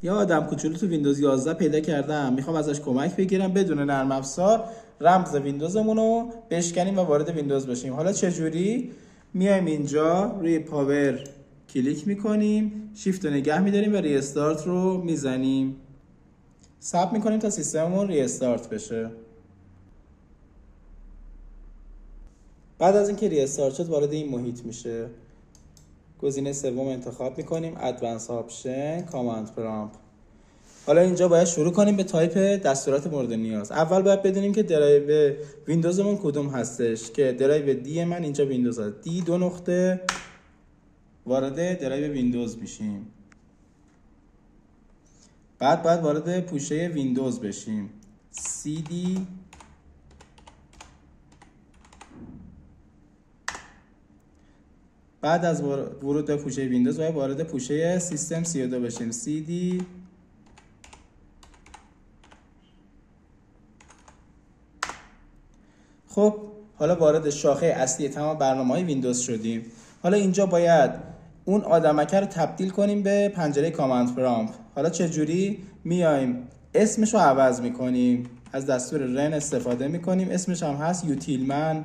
یه آدم کوچولو تو ویندوز 11 پیدا کردم، میخوام ازش کمک بگیرم بدون نرم افزار رمز ویندوزمون رو بشکنیم و وارد ویندوز بشیم. حالا چجوری؟ میایم اینجا روی پاور کلیک میکنیم، شیفت رو نگه میداریم و ری استارت رو میزنیم، صبر میکنیم تا سیستممون ری استارت بشه. بعد از اینکه ری استارت شد وارد این محیط میشه. گزینه سوم انتخاب میکنیم، ادوانس آپشن، کاماند پرامپت. حالا اینجا باید شروع کنیم به تایپ دستورات مورد نیاز. اول باید بدونیم که درایو ویندوزمون کدوم هستش، که درایو دی من اینجا ویندوز هست. دی 2 نقطه وارد درایو ویندوز میشیم. بعد باید وارد پوشه ویندوز بشیم. سی دی بعد از ورود به پوشه ویندوز باید وارد پوشه سیستم 32 بشیم. سی دی خب حالا وارد شاخه اصلی تمام برنامه‌های ویندوز شدیم. حالا اینجا باید اون آدمکه رو تبدیل کنیم به پنجره کاماند پرامپت. حالا چجوری؟ میایم اسمش رو عوض میکنیم، از دستور رن استفاده میکنیم، اسمش هم هست utilman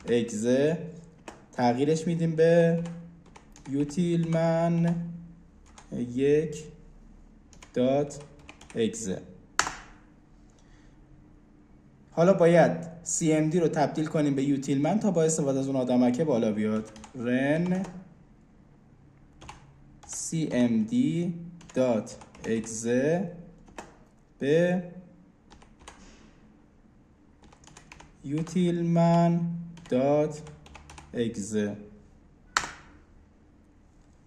.exe، تغییرش میدیم به utilman 1.exe. حالا باید cmd رو تبدیل کنیم به utilman تا با استفاده از اون آدمکه بالا بیاد. ren cmd.exe به utilman.exe.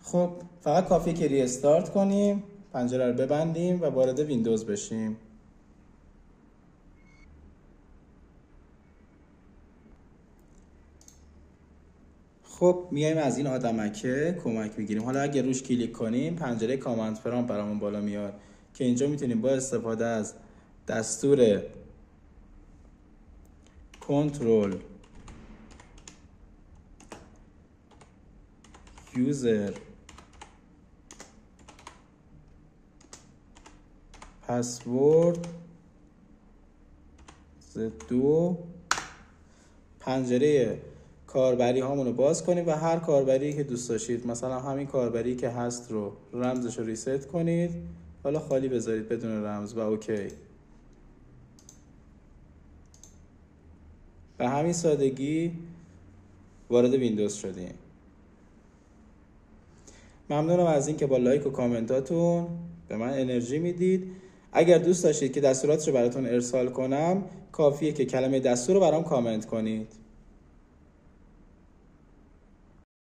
خب فقط کافیه که ری استارت کنیم، پنجره رو ببندیم و وارد ویندوز بشیم. خب میایم از این آدمکه کمک میگیریم. حالا اگه روش کلیک کنیم پنجره کاماند پرامپت برامون بالا میاد که اینجا میتونیم با استفاده از دستور کنترل یوزر پسورد Z2 پنجره کاربری هامون رو باز کنید و هر کاربری که دوست داشتید، مثلا همین کاربری که هست رو رمزش رو ریست کنید، حالا خالی بذارید بدون رمز و اوکی. به همین سادگی وارد ویندوز شدیم. ممنونم از این که با لایک و کامنتاتون به من انرژی میدید. اگر دوست داشتید که دستوراتش رو براتون ارسال کنم، کافیه که کلمه دستور رو برام کامنت کنید.